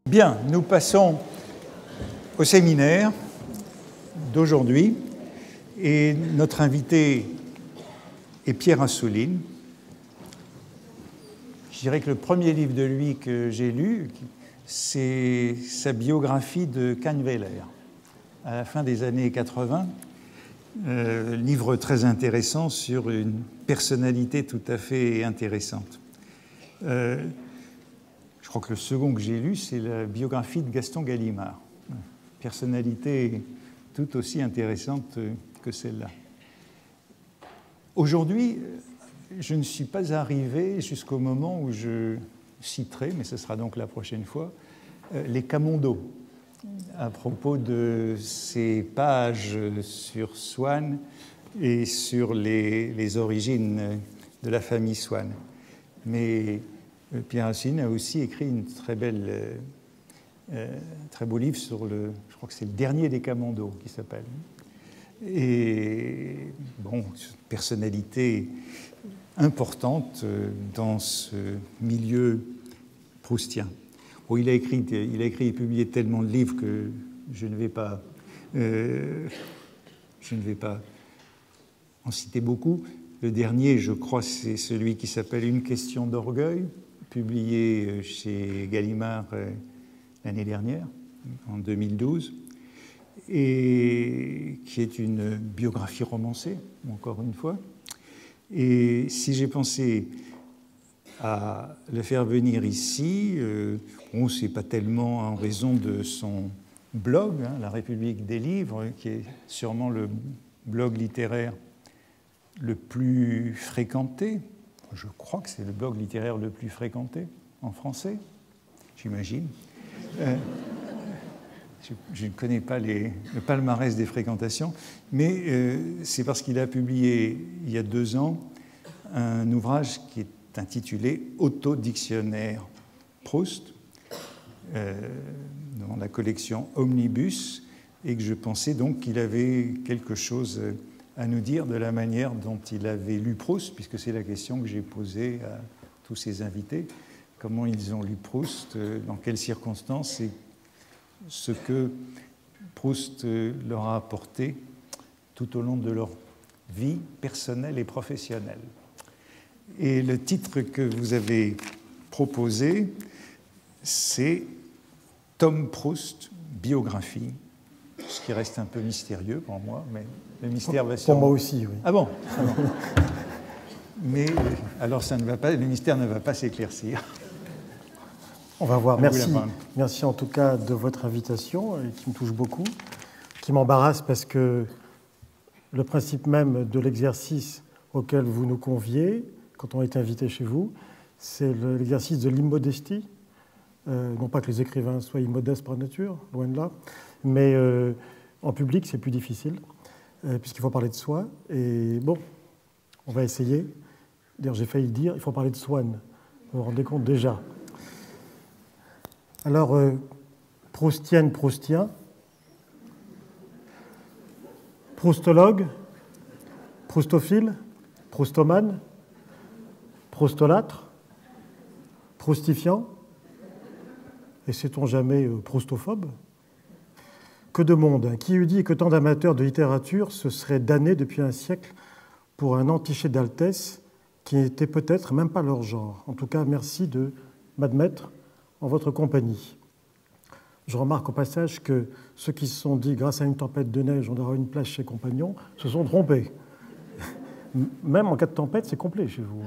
Bien, nous passons au séminaire d'aujourd'hui et notre invité est Pierre Assouline. Je dirais que le premier livre de lui que j'ai lu, c'est sa biographie de Kahnweiler à la fin des années 80. Livre très intéressant sur une personnalité tout à fait intéressante. Je crois que le second que j'ai lu, c'est la biographie de Gaston Gallimard. Personnalité tout aussi intéressante que celle-là. Aujourd'hui, je ne suis pas arrivé jusqu'au moment où je citerai, mais ce sera donc la prochaine fois, les Camondos, à propos de ces pages sur Swann et sur les origines de la famille Swann. Mais Pierre Assouline a aussi écrit une très beau livre sur je crois que c'est le dernier des Camondos qui s'appelle. Et bon, personnalité importante dans ce milieu proustien. Bon, il a écrit et publié tellement de livres que je ne vais pas en citer beaucoup. Le dernier, je crois, c'est celui qui s'appelle Une question d'orgueil, publié chez Gallimard l'année dernière, en 2012, et qui est une biographie romancée, encore une fois. Et si j'ai pensé à le faire venir ici, bon, c'est pas tellement en raison de son blog, La République des livres, qui est sûrement le blog littéraire le plus fréquenté. Je crois que c'est le blog littéraire le plus fréquenté en français, j'imagine. Je ne connais pas le palmarès des fréquentations, mais c'est parce qu'il a publié il y a 2 ans un ouvrage qui est intitulé Autodictionnaire Proust, dans la collection Omnibus, et que je pensais donc qu'il avait quelque chose à nous dire de la manière dont il avait lu Proust, puisque c'est la question que j'ai posée à tous ses invités, comment ils ont lu Proust, dans quelles circonstances, et ce que Proust leur a apporté tout au long de leur vie personnelle et professionnelle. Et le titre que vous avez proposé, c'est Tom Proust, biographie, ce qui reste un peu mystérieux pour moi, mais le mystère va sûrement... Pour moi aussi, oui. Ah bon, ah bon. Mais alors ça ne va pas, le mystère ne va pas s'éclaircir. On va voir. Merci en tout cas de votre invitation, qui me touche beaucoup, qui m'embarrasse parce que le principe même de l'exercice auquel vous nous conviez, quand on est invité chez vous, c'est l'exercice de l'immodestie. Non pas que les écrivains soient immodestes par nature, loin de là, mais en public, c'est plus difficile, puisqu'il faut parler de soi. Et bon, on va essayer. D'ailleurs, j'ai failli dire, il faut parler de Swann. Vous vous rendez compte déjà. Alors, proustienne, proustien, proustologue, proustophile, proustomane, proustolâtre, proustifiant, et sait-on jamais proustophobe? Que de monde, qui eût dit que tant d'amateurs de littérature se seraient damnés depuis un siècle pour un entiché d'altesse qui n'était peut-être même pas leur genre. En tout cas, merci de m'admettre en votre compagnie. Je remarque au passage que ceux qui se sont dit, grâce à une tempête de neige, on aura une place chez Compagnon, se sont trompés. Même en cas de tempête, c'est complet chez vous.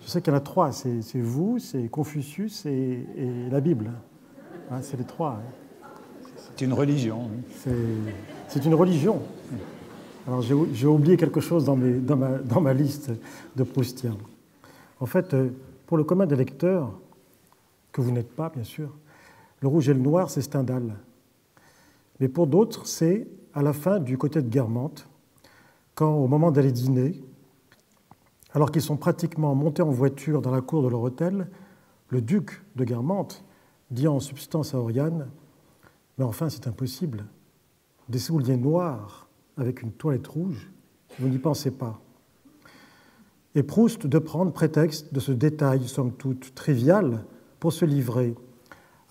Je sais qu'il y en a 3, c'est vous, c'est Confucius et la Bible. C'est les 3. C'est une religion. C'est une religion. Alors j'ai oublié quelque chose dans ma liste de Proustiens. En fait, pour le commun des lecteurs, que vous n'êtes pas, bien sûr, le rouge et le noir, c'est Stendhal. Mais pour d'autres, c'est à la fin du côté de Guermantes, quand, au moment d'aller dîner, alors qu'ils sont pratiquement montés en voiture dans la cour de leur hôtel, le duc de Guermantes dit en substance à Oriane « Mais enfin, c'est impossible. Des souliers noirs avec une toilette rouge, vous n'y pensez pas. » Et Proust de prendre prétexte de ce détail, somme toute trivial, pour se livrer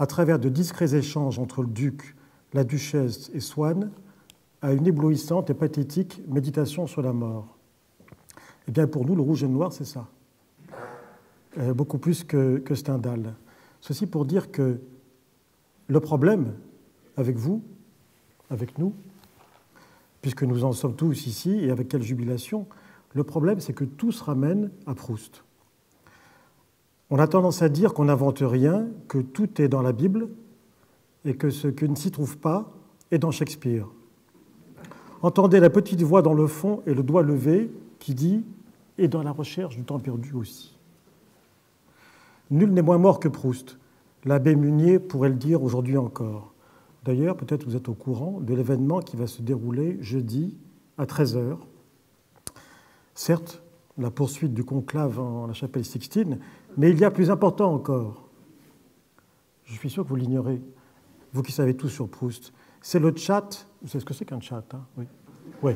à travers de discrets échanges entre le duc, la duchesse et Swann, à une éblouissante et pathétique méditation sur la mort. Eh bien, pour nous, le rouge et le noir, c'est ça. Beaucoup plus que Stendhal. Ceci pour dire que le problème, avec vous, avec nous, puisque nous en sommes tous ici, et avec quelle jubilation, le problème, c'est que tout se ramène à Proust. On a tendance à dire qu'on n'invente rien, que tout est dans la Bible, et que ce qui ne s'y trouve pas est dans Shakespeare. Entendez la petite voix dans le fond et le doigt levé qui dit « et dans la recherche du temps perdu aussi ». Nul n'est moins mort que Proust. L'abbé Munier pourrait le dire aujourd'hui encore. D'ailleurs, peut-être vous êtes au courant de l'événement qui va se dérouler jeudi à 13h. Certes, la poursuite du conclave en la chapelle Sixtine, mais il y a plus important encore. Je suis sûr que vous l'ignorez, vous qui savez tout sur Proust. C'est le chat, vous savez ce que c'est qu'un chat, hein? Oui. Oui.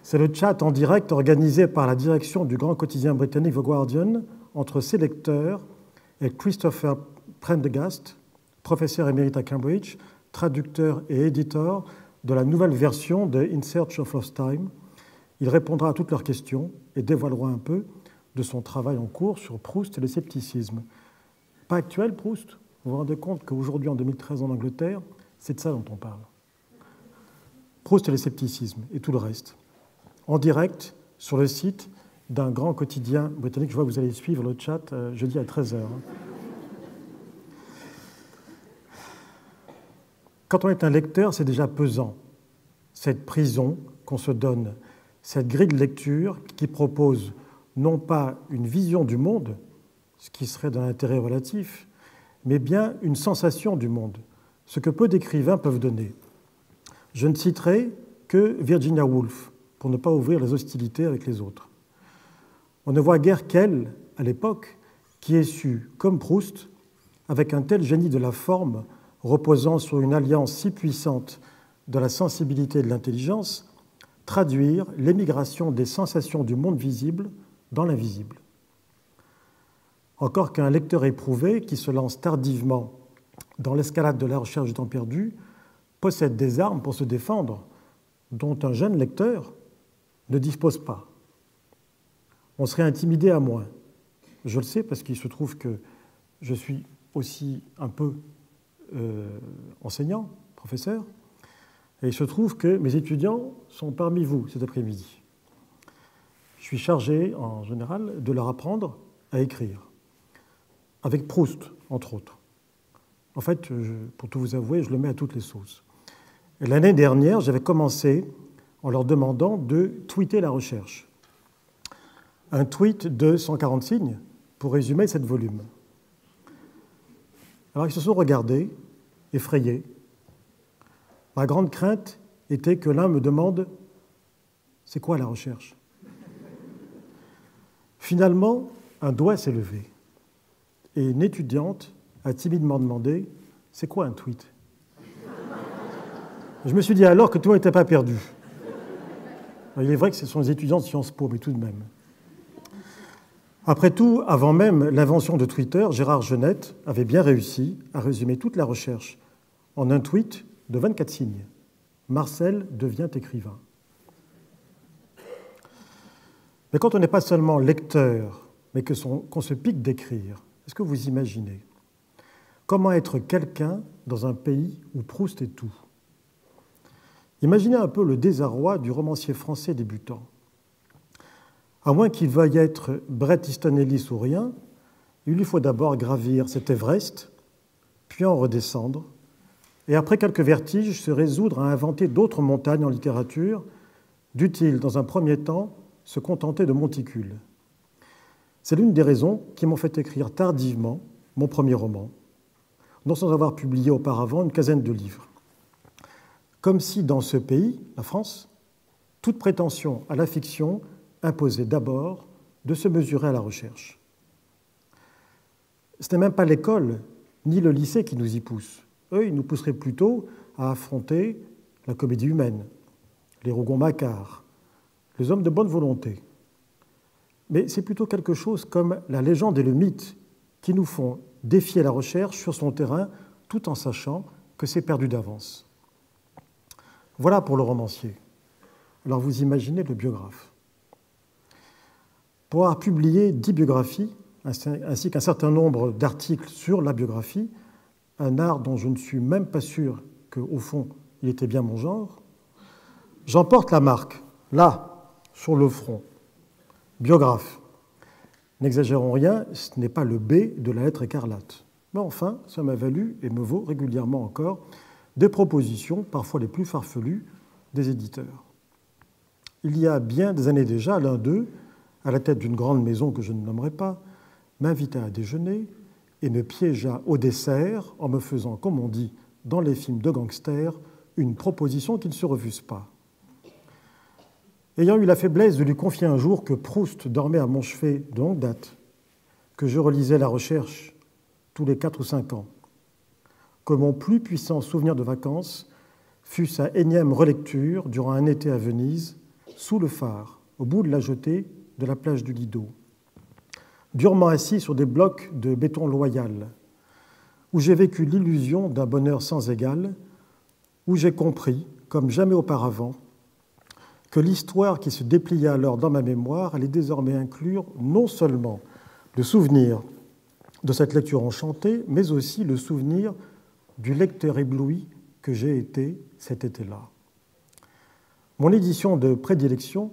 C'est le chat en direct organisé par la direction du grand quotidien britannique The Guardian entre ses lecteurs et Christopher Prendergast, professeur émérite à Cambridge, traducteur et éditeur de la nouvelle version de In Search of Lost Time. Il répondra à toutes leurs questions et dévoilera un peu de son travail en cours sur Proust et le scepticisme. Pas actuel, Proust. Vous vous rendez compte qu'aujourd'hui, en 2013, en Angleterre, c'est de ça dont on parle. Proust et le scepticisme et tout le reste. En direct, sur le site d'un grand quotidien britannique. Je vois que vous allez suivre le chat jeudi à 13h. Quand on est un lecteur, c'est déjà pesant. Cette prison qu'on se donne, cette grille de lecture qui propose non pas une vision du monde, ce qui serait d'un intérêt relatif, mais bien une sensation du monde, ce que peu d'écrivains peuvent donner. Je ne citerai que Virginia Woolf, pour ne pas ouvrir les hostilités avec les autres. On ne voit guère qu'elle, à l'époque, qui ait su, comme Proust, avec un tel génie de la forme, reposant sur une alliance si puissante de la sensibilité et de l'intelligence, traduire l'émigration des sensations du monde visible dans l'invisible. Encore qu'un lecteur éprouvé, qui se lance tardivement dans l'escalade de la recherche du temps perdu, possède des armes pour se défendre, dont un jeune lecteur ne dispose pas. On serait intimidé à moins. Je le sais parce qu'il se trouve que je suis aussi un peu enseignant, professeur, et il se trouve que mes étudiants sont parmi vous cet après-midi. Je suis chargé, en général, de leur apprendre à écrire, avec Proust, entre autres. En fait, pour tout vous avouer, je le mets à toutes les sauces. Et l'année dernière, j'avais commencé en leur demandant de tweeter la recherche. Un tweet de 140 signes pour résumer 7 volumes. Alors ils se sont regardés, effrayés. Ma grande crainte était que l'un me demande « C'est quoi la recherche ?» Finalement, un doigt s'est levé et une étudiante a timidement demandé « C'est quoi un tweet ?» Je me suis dit alors que tout n'était pas perdu. Il est vrai que ce sont les étudiants de Sciences Po, mais tout de même. Après tout, avant même l'invention de Twitter, Gérard Genette avait bien réussi à résumer toute la recherche en un tweet de 24 signes. Marcel devient écrivain. Mais quand on n'est pas seulement lecteur, mais qu'on se pique d'écrire, est-ce que vous imaginez comment être quelqu'un dans un pays où Proust est tout ? Imaginez un peu le désarroi du romancier français débutant. À moins qu'il veuille être Bret Easton Ellis ou rien, il lui faut d'abord gravir cet Everest, puis en redescendre, et après quelques vertiges, se résoudre à inventer d'autres montagnes en littérature, dût-il, dans un premier temps, se contenter de monticules. C'est l'une des raisons qui m'ont fait écrire tardivement mon premier roman, non sans avoir publié auparavant une quinzaine de livres. Comme si dans ce pays, la France, toute prétention à la fiction imposait d'abord de se mesurer à la recherche. Ce n'est même pas l'école ni le lycée qui nous y poussent. Eux, ils nous pousseraient plutôt à affronter la comédie humaine, les Rougon-Macquart, les hommes de bonne volonté. Mais c'est plutôt quelque chose comme la légende et le mythe qui nous font défier la recherche sur son terrain tout en sachant que c'est perdu d'avance. Voilà pour le romancier. Alors vous imaginez le biographe. Pour avoir publié 10 biographies, ainsi qu'un certain nombre d'articles sur la biographie, un art dont je ne suis même pas sûr qu'au fond, il était bien mon genre, j'en porte la marque, là, sur le front. Biographe. N'exagérons rien, ce n'est pas le B de la lettre écarlate. Mais enfin, ça m'a valu, et me vaut régulièrement encore, des propositions, parfois les plus farfelues, des éditeurs. Il y a bien des années déjà, l'un d'eux, à la tête d'une grande maison que je ne nommerai pas, m'invita à déjeuner et me piégea au dessert en me faisant, comme on dit dans les films de gangsters, une proposition qui ne se refuse pas. Ayant eu la faiblesse de lui confier un jour que Proust dormait à mon chevet de longue date, que je relisais La Recherche tous les 4 ou 5 ans, que mon plus puissant souvenir de vacances fut sa énième relecture durant un été à Venise, sous le phare, au bout de la jetée de la plage du Lido, durement assis sur des blocs de béton loyal, où j'ai vécu l'illusion d'un bonheur sans égal, où j'ai compris, comme jamais auparavant, que l'histoire qui se dépliait alors dans ma mémoire allait désormais inclure non seulement le souvenir de cette lecture enchantée, mais aussi le souvenir du lecteur ébloui que j'ai été cet été-là. Mon édition de prédilection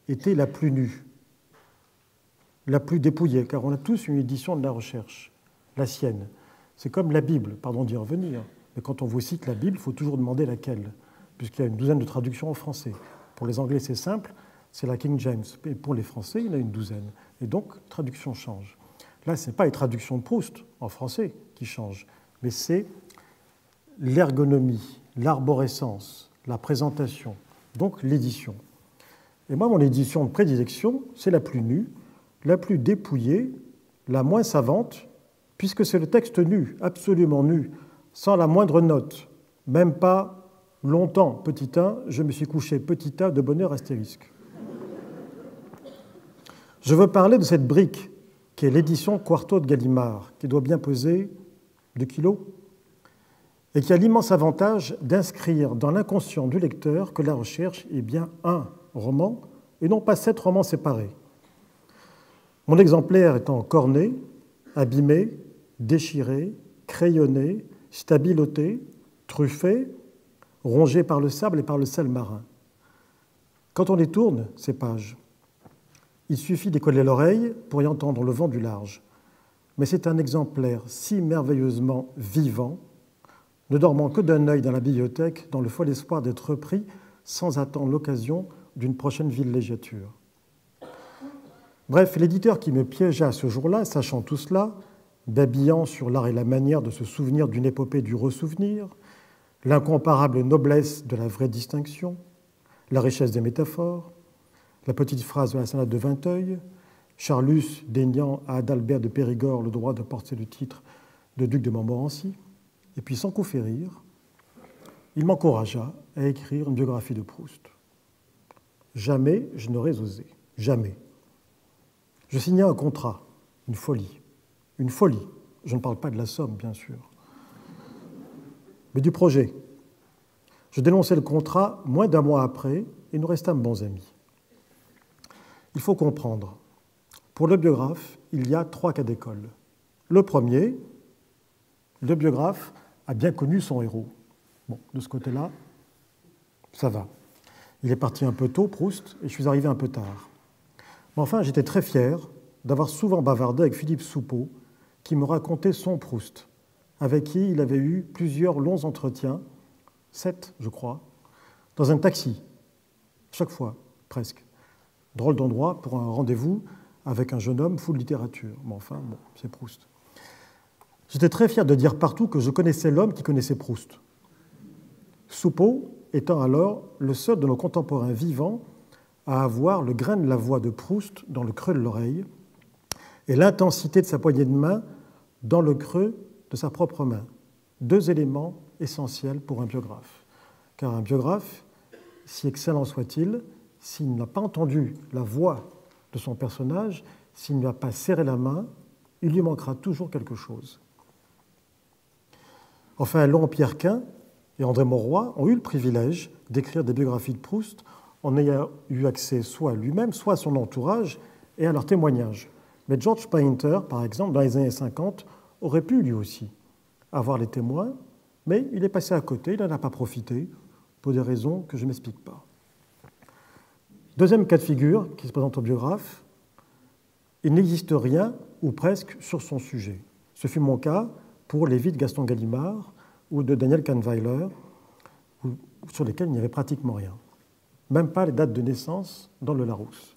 était la plus nue, la plus dépouillée, car on a tous une édition de La Recherche, la sienne. C'est comme la Bible, pardon d'y revenir, mais quand on vous cite la Bible, il faut toujours demander laquelle, puisqu'il y a une douzaine de traductions en français. Pour les Anglais, c'est simple, c'est la King James. Et pour les Français, il y en a une douzaine. Et donc, traduction change. Là, ce n'est pas les traductions de Proust en français qui changent, mais c'est l'ergonomie, l'arborescence, la présentation, donc l'édition. Et moi, mon édition de prédilection, c'est la plus nue, la plus dépouillée, la moins savante, puisque c'est le texte nu, absolument nu, sans la moindre note, même pas longtemps, petit 1, je me suis couché, petit a, de bonheur astérisque. Je veux parler de cette brique qui est l'édition Quarto de Gallimard, qui doit bien peser 2 kilos, et qui a l'immense avantage d'inscrire dans l'inconscient du lecteur que La Recherche est bien un roman, et non pas 7 romans séparés. Mon exemplaire étant corné, abîmé, déchiré, crayonné, stabiloté, truffé, rongé par le sable et par le sel marin. Quand on les tourne, ces pages, il suffit d'y coller l'oreille pour y entendre le vent du large. Mais c'est un exemplaire si merveilleusement vivant, ne dormant que d'un œil dans la bibliothèque, dans le fol espoir d'être repris sans attendre l'occasion d'une prochaine villégiature. Bref, l'éditeur qui me piégea ce jour-là, sachant tout cela, babillant sur l'art et la manière de se souvenir d'une épopée du ressouvenir, l'incomparable noblesse de la vraie distinction, la richesse des métaphores, la petite phrase de la sonate de Vinteuil, Charlus déniant à Adalbert de Périgord le droit de porter le titre de duc de Montmorency, et puis sans coup férir, il m'encouragea à écrire une biographie de Proust. Jamais je n'aurais osé, jamais. Je signai un contrat, une folie, je ne parle pas de la somme bien sûr, mais du projet. Je dénonçai le contrat moins d'un mois après et nous restâmes bons amis. Il faut comprendre, pour le biographe, il y a 3 cas d'école. Le premier, le biographe a bien connu son héros. Bon, de ce côté-là, ça va. Il est parti un peu tôt, Proust, et je suis arrivé un peu tard. Mais enfin, j'étais très fier d'avoir souvent bavardé avec Philippe Soupeau, qui me racontait son Proust, avec qui il avait eu plusieurs longs entretiens, 7, je crois, dans un taxi, chaque fois, presque. Drôle d'endroit pour un rendez-vous avec un jeune homme fou de littérature. Mais enfin, bon, c'est Proust. J'étais très fier de dire partout que je connaissais l'homme qui connaissait Proust. Soupeau étant alors le seul de nos contemporains vivants à avoir le grain de la voix de Proust dans le creux de l'oreille et l'intensité de sa poignée de main dans le creux de sa propre main. 2 éléments essentiels pour un biographe. Car un biographe, si excellent soit-il, s'il n'a pas entendu la voix de son personnage, s'il ne lui a pas serré la main, il lui manquera toujours quelque chose. Enfin, Laurent Pierrequin et André Mauroy ont eu le privilège d'écrire des biographies de Proust en ayant eu accès soit à lui-même, soit à son entourage et à leurs témoignages. Mais George Painter, par exemple, dans les années 50, aurait pu lui aussi avoir les témoins, mais il est passé à côté, il n'en a pas profité, pour des raisons que je ne m'explique pas. Deuxième cas de figure qui se présente au biographe, il n'existe rien, ou presque, sur son sujet. Ce fut mon cas pour les vies de Gaston Gallimard ou de Daniel Kahnweiler, sur lesquels il n'y avait pratiquement rien. Même pas les dates de naissance dans le Larousse.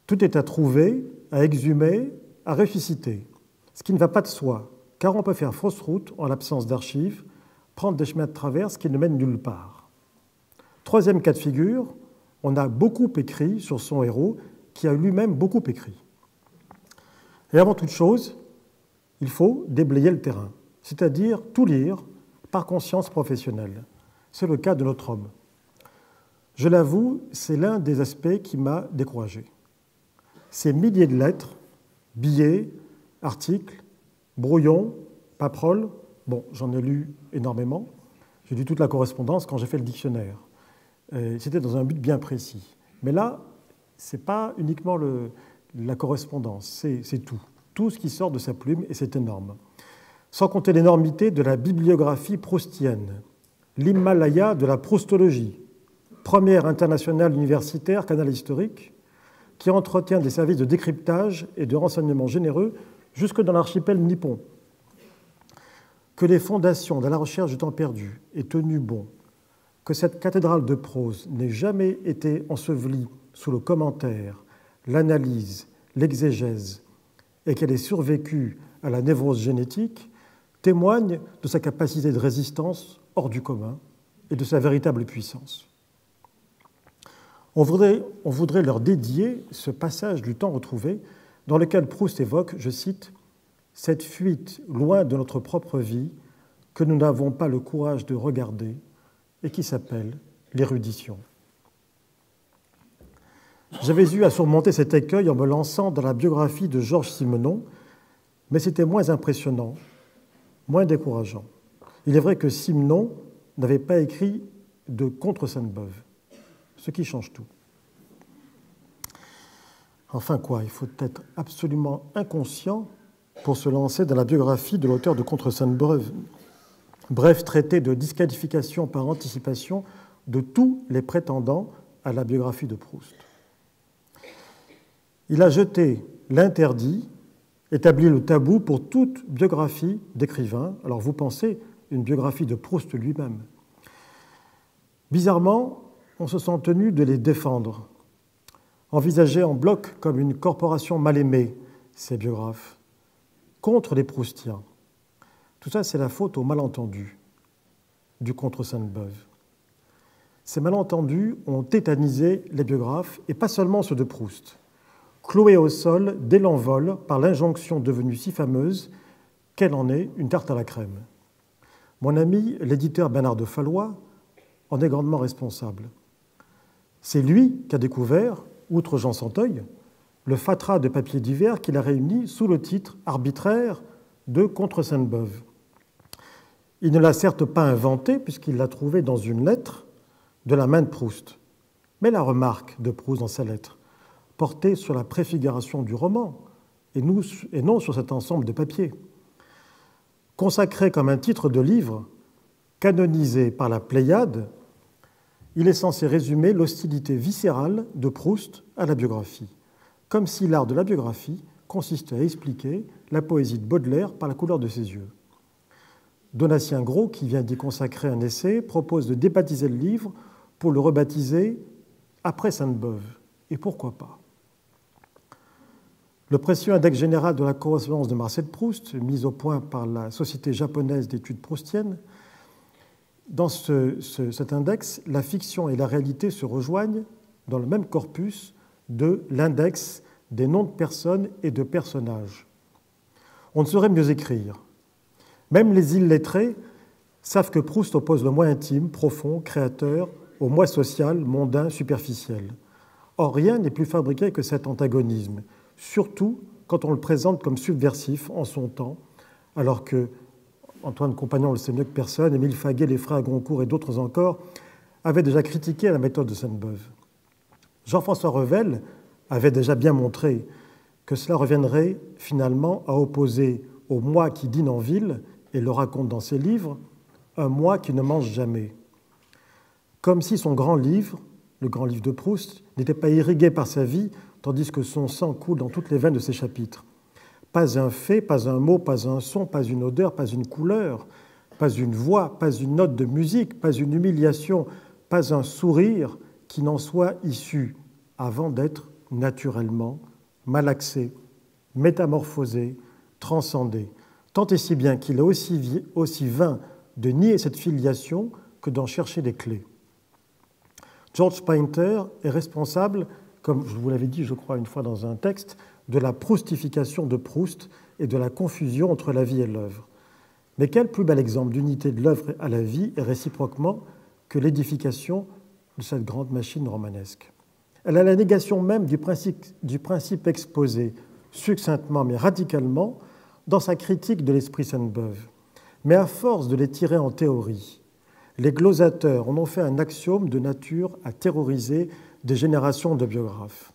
Tout est à trouver, à exhumer, à ressusciter. Ce qui ne va pas de soi, car on peut faire fausse route en l'absence d'archives, prendre des chemins de traverse qui ne mènent nulle part. Troisième cas de figure, on a beaucoup écrit sur son héros, qui a lui-même beaucoup écrit. Et avant toute chose, il faut déblayer le terrain, c'est-à-dire tout lire par conscience professionnelle. C'est le cas de notre homme. Je l'avoue, c'est l'un des aspects qui m'a découragé. Ces milliers de lettres, billets, articles, brouillons, paperoles, bon, j'en ai lu énormément. J'ai lu toute la correspondance quand j'ai fait le dictionnaire. C'était dans un but bien précis. Mais là, ce n'est pas uniquement la correspondance, c'est tout. Tout ce qui sort de sa plume, et c'est énorme. Sans compter l'énormité de la bibliographie proustienne, l'Himalaya de la proustologie, première internationale universitaire canal historique, qui entretient des services de décryptage et de renseignements généreux jusque dans l'archipel nippon. Que les fondations de la recherche du temps perdu aient tenu bon, que cette cathédrale de prose n'ait jamais été ensevelie sous le commentaire, l'analyse, l'exégèse, et qu'elle ait survécu à la névrose génétique, témoigne de sa capacité de résistance hors du commun et de sa véritable puissance. On voudrait leur dédier ce passage du temps retrouvé dans lequel Proust évoque, je cite, « cette fuite loin de notre propre vie que nous n'avons pas le courage de regarder et qui s'appelle l'érudition ». J'avais eu à surmonter cet écueil en me lançant dans la biographie de Georges Simenon, mais c'était moins impressionnant, moins décourageant. Il est vrai que Simenon n'avait pas écrit de contre Sainte-Beuve, ce qui change tout. Enfin quoi, il faut être absolument inconscient pour se lancer dans la biographie de l'auteur de Contre Sainte-Beuve, bref traité de disqualification par anticipation de tous les prétendants à la biographie de Proust. Il a jeté l'interdit, établi le tabou pour toute biographie d'écrivain. Alors vous pensez une biographie de Proust lui-même. Bizarrement, on se sent tenu de les défendre, envisagés en bloc comme une corporation mal aimée, ces biographes, contre les Proustiens. Tout ça, c'est la faute aux malentendus du contre Sainte-Beuve. Ces malentendus ont tétanisé les biographes, et pas seulement ceux de Proust, cloués au sol dès l'envol par l'injonction devenue si fameuse qu'elle en est une tarte à la crème. Mon ami, l'éditeur Bernard de Fallois, en est grandement responsable. C'est lui qui a découvert, outre Jean Santeuil, le fatras de papiers divers qu'il a réuni sous le titre arbitraire de Contre Sainte-Beuve. Il ne l'a certes pas inventé, puisqu'il l'a trouvé dans une lettre de la main de Proust. Mais la remarque de Proust dans sa lettre portait sur la préfiguration du roman, et non sur cet ensemble de papiers. Consacré comme un titre de livre, canonisé par la Pléiade, il est censé résumer l'hostilité viscérale de Proust à la biographie, comme si l'art de la biographie consistait à expliquer la poésie de Baudelaire par la couleur de ses yeux. Donatien Gros, qui vient d'y consacrer un essai, propose de débaptiser le livre pour le rebaptiser « Après Sainte-Beuve ». Et pourquoi pas ? Le précieux index général de la correspondance de Marcel Proust, mis au point par la Société japonaise d'études proustiennes, dans cet index, la fiction et la réalité se rejoignent dans le même corpus de l'index des noms de personnes et de personnages. On ne saurait mieux écrire. Même les illettrés savent que Proust oppose le moi intime, profond, créateur, au moi social, mondain, superficiel. Or, rien n'est plus fabriqué que cet antagonisme, surtout quand on le présente comme subversif en son temps, alors que, Antoine Compagnon le sait mieux que personne, Émile Faguet, les frères Goncourt et d'autres encore, avaient déjà critiqué la méthode de Sainte-Beuve. Jean-François Revel avait déjà bien montré que cela reviendrait finalement à opposer au moi qui dîne en ville, et le raconte dans ses livres, un moi qui ne mange jamais. Comme si son grand livre, le grand livre de Proust, n'était pas irrigué par sa vie, tandis que son sang coule dans toutes les veines de ses chapitres. Pas un fait, pas un mot, pas un son, pas une odeur, pas une couleur, pas une voix, pas une note de musique, pas une humiliation, pas un sourire qui n'en soit issu avant d'être naturellement malaxé, métamorphosé, transcendé, tant et si bien qu'il est aussi vain de nier cette filiation que d'en chercher les clés. George Painter est responsable, comme je vous l'avais dit, je crois, une fois dans un texte, de la proustification de Proust et de la confusion entre la vie et l'œuvre. Mais quel plus bel exemple d'unité de l'œuvre à la vie et réciproquement que l'édification de cette grande machine romanesque. Elle a la négation même du principe exposé succinctement mais radicalement dans sa critique de l'esprit Sainte-Beuve. Mais à force de les tirer en théorie, les glosateurs en ont fait un axiome de nature à terroriser des générations de biographes.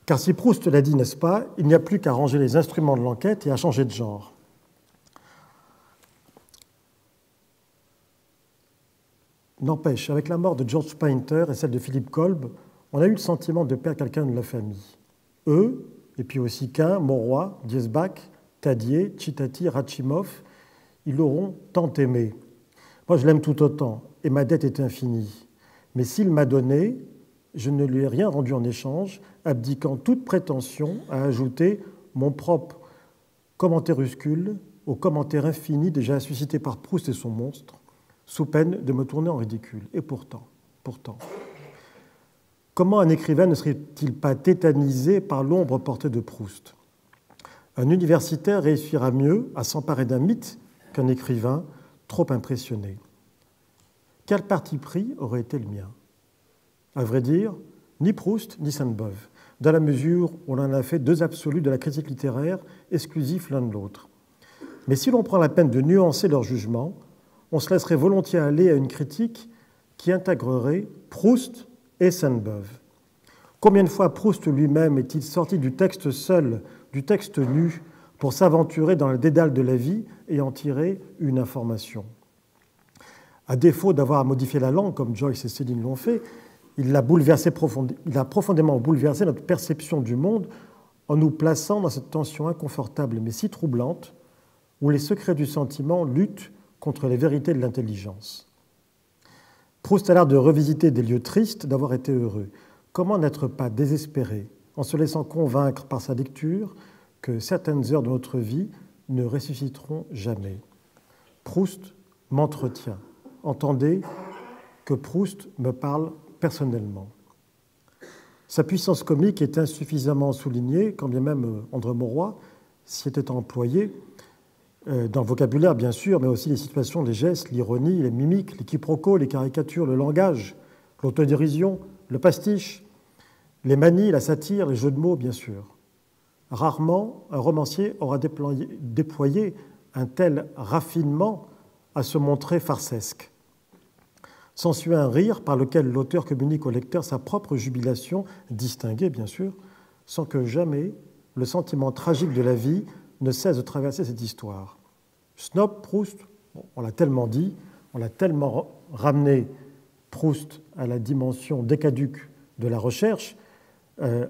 Car si Proust l'a dit, n'est-ce pas, il n'y a plus qu'à ranger les instruments de l'enquête et à changer de genre. N'empêche, avec la mort de George Painter et celle de Philippe Kolb, on a eu le sentiment de perdre quelqu'un de la famille. Eux, et puis aussi Quint, Mauroy, Diesbach, Tadier, Chittati, Rachimov, ils l'auront tant aimé. Moi, je l'aime tout autant, et ma dette est infinie. Mais s'il m'a donné, je ne lui ai rien rendu en échange, abdiquant toute prétention à ajouter mon propre commentéruscule au commentaire infini déjà suscité par Proust et son monstre, sous peine de me tourner en ridicule. Et pourtant, comment un écrivain ne serait-il pas tétanisé par l'ombre portée de Proust? Un universitaire réussira mieux à s'emparer d'un mythe qu'un écrivain trop impressionné. Quel parti pris aurait été le mien? À vrai dire, ni Proust ni Sainte-Beuve, dans la mesure où on en a fait deux absolus de la critique littéraire, exclusifs l'un de l'autre. Mais si l'on prend la peine de nuancer leur jugement, on se laisserait volontiers aller à une critique qui intégrerait Proust et Sainte-Beuve. Combien de fois Proust lui-même est-il sorti du texte seul, du texte nu, pour s'aventurer dans le dédale de la vie et en tirer une information? À défaut d'avoir à modifier la langue, comme Joyce et Céline l'ont fait, il a profondément bouleversé notre perception du monde en nous plaçant dans cette tension inconfortable mais si troublante où les secrets du sentiment luttent contre les vérités de l'intelligence. Proust a l'air de revisiter des lieux tristes, d'avoir été heureux. Comment n'être pas désespéré en se laissant convaincre par sa lecture que certaines heures de notre vie ne ressusciteront jamais? Proust m'entretient. Entendez que Proust me parle personnellement. Sa puissance comique est insuffisamment soulignée, quand bien même André Mauroy s'y était employé, dans le vocabulaire bien sûr, mais aussi les situations, les gestes, l'ironie, les mimiques, les quiproquos, les caricatures, le langage, l'autodérision, le pastiche, les manies, la satire, les jeux de mots bien sûr. Rarement un romancier aura déployé un tel raffinement à se montrer farsesque. S'ensuit un rire par lequel l'auteur communique au lecteur sa propre jubilation, distinguée bien sûr, sans que jamais le sentiment tragique de la vie ne cesse de traverser cette histoire. Snob, Proust, on l'a tellement dit, on l'a tellement ramené Proust à la dimension décaduque de la recherche,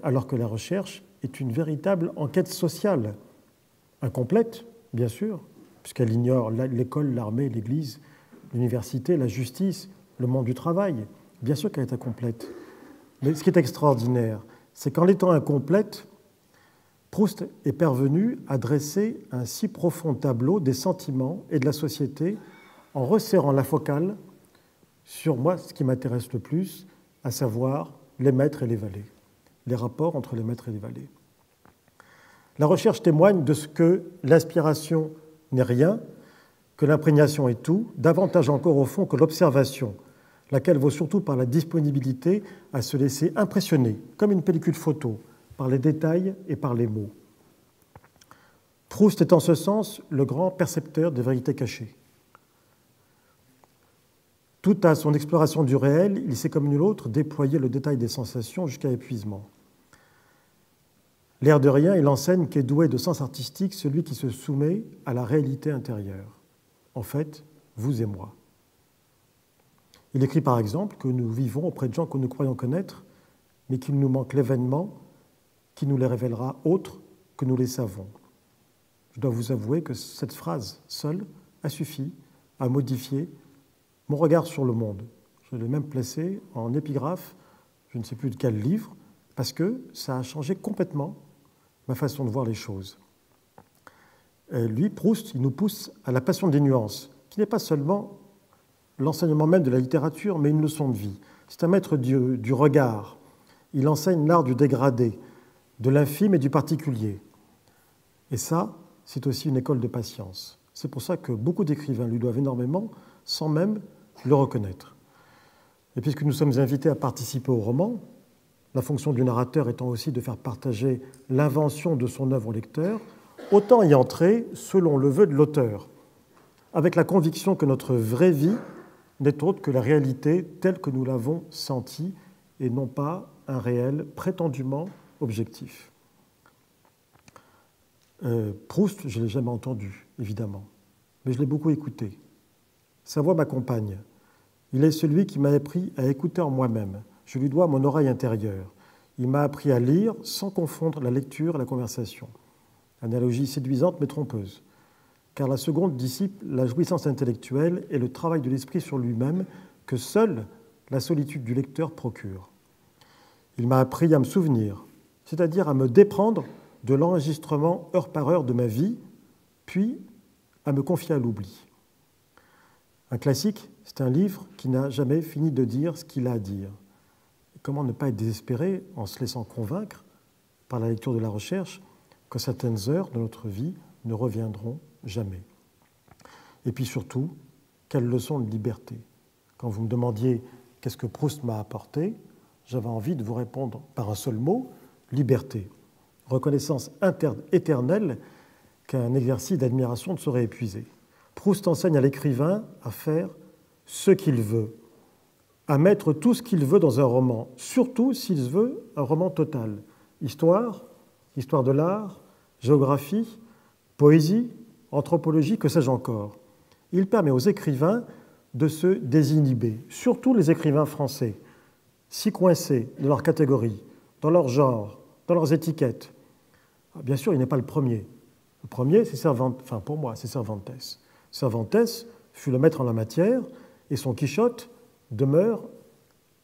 alors que la recherche est une véritable enquête sociale, incomplète, bien sûr, puisqu'elle ignore l'école, l'armée, l'Église, l'université, la justice, le monde du travail. Bien sûr qu'elle est incomplète. Mais ce qui est extraordinaire, c'est qu'en étant incomplète, Proust est parvenu à dresser un si profond tableau des sentiments et de la société en resserrant la focale sur moi, ce qui m'intéresse le plus, à savoir les maîtres et les valets, les rapports entre les maîtres et les valets. La recherche témoigne de ce que l'inspiration n'est rien, que l'imprégnation est tout, davantage encore au fond que l'observation, laquelle vaut surtout par la disponibilité à se laisser impressionner, comme une pellicule photo, par les détails et par les mots. Proust est en ce sens le grand percepteur des vérités cachées. Tout à son exploration du réel, il sait comme nul autre déployer le détail des sensations jusqu'à épuisement. L'air de rien, il enseigne qu'est doué de sens artistique celui qui se soumet à la réalité intérieure. En fait, vous et moi. Il écrit par exemple que nous vivons auprès de gens que nous croyons connaître, mais qu'il nous manque l'événement qui nous les révélera autres que nous les savons. Je dois vous avouer que cette phrase seule a suffi à modifier mon regard sur le monde. Je l'ai même placé en épigraphe, je ne sais plus de quel livre, parce que ça a changé complètement ma façon de voir les choses. Lui, Proust, il nous pousse à la passion des nuances, qui n'est pas seulement l'enseignement même de la littérature, mais une leçon de vie. C'est un maître du regard. Il enseigne l'art du dégradé, de l'infime et du particulier. Et ça, c'est aussi une école de patience. C'est pour ça que beaucoup d'écrivains lui doivent énormément, sans même le reconnaître. Et puisque nous sommes invités à participer au roman, la fonction du narrateur étant aussi de faire partager l'invention de son œuvre au lecteur, autant y entrer selon le vœu de l'auteur, avec la conviction que notre vraie vie n'est autre que la réalité telle que nous l'avons sentie et non pas un réel prétendument objectif. Proust, je ne l'ai jamais entendu, évidemment, mais je l'ai beaucoup écouté. Sa voix m'accompagne. Il est celui qui m'a appris à écouter en moi-même. Je lui dois mon oreille intérieure. Il m'a appris à lire sans confondre la lecture et la conversation. Analogie séduisante mais trompeuse, car la seconde dissipe la jouissance intellectuelle et le travail de l'esprit sur lui-même que seule la solitude du lecteur procure. Il m'a appris à me souvenir, c'est-à-dire à me déprendre de l'enregistrement heure par heure de ma vie, puis à me confier à l'oubli. Un classique, c'est un livre qui n'a jamais fini de dire ce qu'il a à dire. Comment ne pas être désespéré en se laissant convaincre par la lecture de la recherche que certaines heures de notre vie ne reviendront jamais. Et puis surtout, quelle leçon de liberté. Quand vous me demandiez qu'est-ce que Proust m'a apporté, j'avais envie de vous répondre par un seul mot, liberté. Reconnaissance éternelle qu'un exercice d'admiration ne saurait épuiser. Proust enseigne à l'écrivain à faire ce qu'il veut, à mettre tout ce qu'il veut dans un roman, surtout s'il veut un roman total. Histoire, histoire de l'art, géographie, poésie, anthropologie, que sais-je encore. Il permet aux écrivains de se désinhiber, surtout les écrivains français, si coincés dans leur catégorie, dans leur genre, dans leurs étiquettes. Bien sûr, il n'est pas le premier. Le premier, c'est Cervantes, enfin pour moi, c'est Cervantes. Cervantes fut le maître en la matière et son Quichotte demeure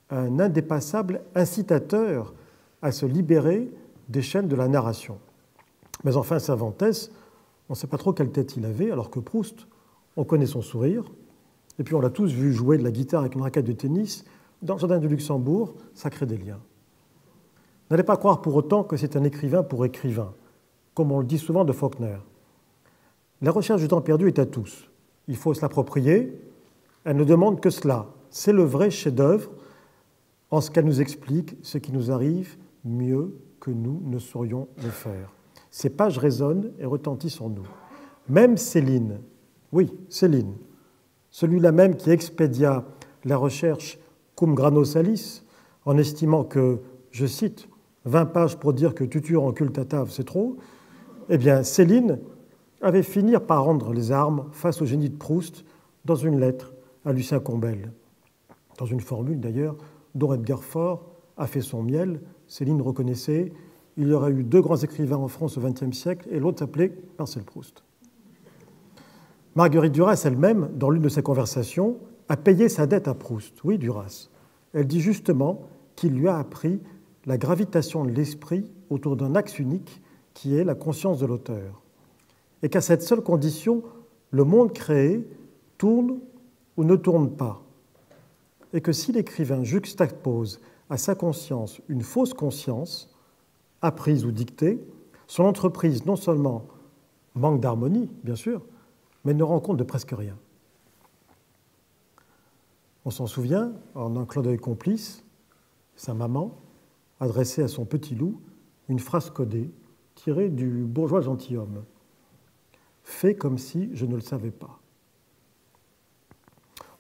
un indépassable incitateur à se libérer des chaînes de la narration. Mais enfin, Cervantes, on ne sait pas trop quelle tête il avait, alors que Proust, on connaît son sourire, et puis on l'a tous vu jouer de la guitare avec une raquette de tennis dans le jardin du Luxembourg, ça crée des liens. N'allez pas croire pour autant que c'est un écrivain pour écrivain, comme on le dit souvent de Faulkner. La recherche du temps perdu est à tous. Il faut se l'approprier. Elle ne demande que cela. C'est le vrai chef-d'œuvre en ce qu'elle nous explique ce qui nous arrive mieux que nous ne saurions le faire. Ces pages résonnent et retentissent en nous. Même Céline, oui, Céline, celui-là même qui expédia la recherche cum grano salis, en estimant que, je cite, 20 pages pour dire que tuture en cultatave, c'est trop, eh bien, Céline avait fini par rendre les armes face au génie de Proust dans une lettre à Lucien Combel. Dans une formule, d'ailleurs, dont Edgar Faure a fait son miel, Céline reconnaissait il y aurait eu 2 grands écrivains en France au XXe siècle et l'autre s'appelait Marcel Proust. Marguerite Duras elle-même, dans l'une de ses conversations, a payé sa dette à Proust. Oui, Duras. Elle dit justement qu'il lui a appris la gravitation de l'esprit autour d'un axe unique qui est la conscience de l'auteur. Et qu'à cette seule condition, le monde créé tourne ou ne tourne pas. Et que si l'écrivain juxtapose à sa conscience une fausse conscience, apprise ou dictée, son entreprise non seulement manque d'harmonie, bien sûr, mais ne rend compte de presque rien. On s'en souvient, en un clin d'œil complice, sa maman adressait à son petit loup une phrase codée tirée du Bourgeois gentilhomme. fais comme si je ne le savais pas.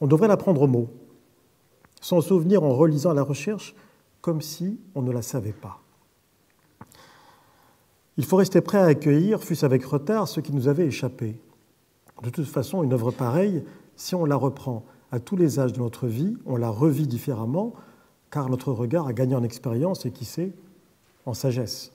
On devrait la prendre au mot, s'en souvenir en relisant la recherche comme si on ne la savait pas. Il faut rester prêt à accueillir, fût-ce avec retard, ce qui nous avait échappé. De toute façon, une œuvre pareille, si on la reprend à tous les âges de notre vie, on la revit différemment, car notre regard a gagné en expérience et, qui sait, en sagesse.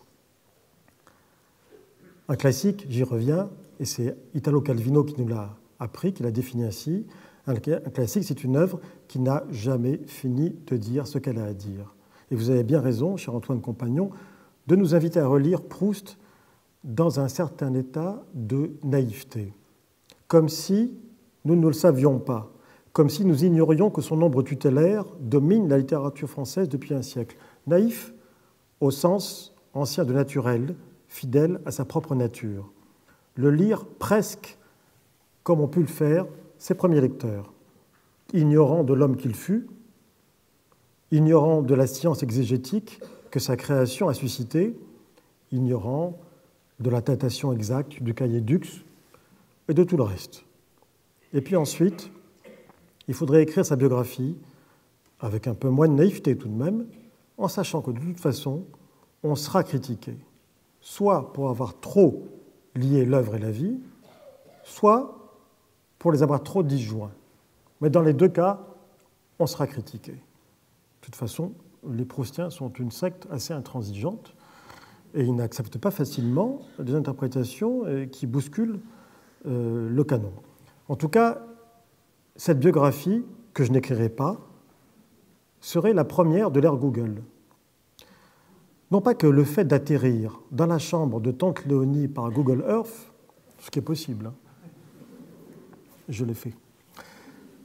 Un classique, j'y reviens, et c'est Italo Calvino qui nous l'a appris, qui l'a défini ainsi. Un classique, c'est une œuvre qui n'a jamais fini de dire ce qu'elle a à dire. Et vous avez bien raison, cher Antoine Compagnon, de nous inviter à relire Proust dans un certain état de naïveté, comme si nous ne le savions pas, comme si nous ignorions que son ombre tutélaire domine la littérature française depuis un siècle. Naïf au sens ancien de naturel, fidèle à sa propre nature. Le lire presque comme ont pu le faire ses premiers lecteurs, ignorant de l'homme qu'il fut, ignorant de la science exégétique que sa création a suscité, ignorant de la datation exacte du cahier Dux et de tout le reste. Et puis ensuite, il faudrait écrire sa biographie avec un peu moins de naïveté tout de même, en sachant que de toute façon, on sera critiqué, soit pour avoir trop lié l'œuvre et la vie, soit pour les avoir trop disjoints. Mais dans les deux cas, on sera critiqué. De toute façon, les proustiens sont une secte assez intransigeante et ils n'acceptent pas facilement des interprétations qui bousculent le canon. En tout cas, cette biographie, que je n'écrirai pas, serait la première de l'ère Google. Non pas que le fait d'atterrir dans la chambre de tante Léonie par Google Earth, ce qui est possible, je l'ai fait,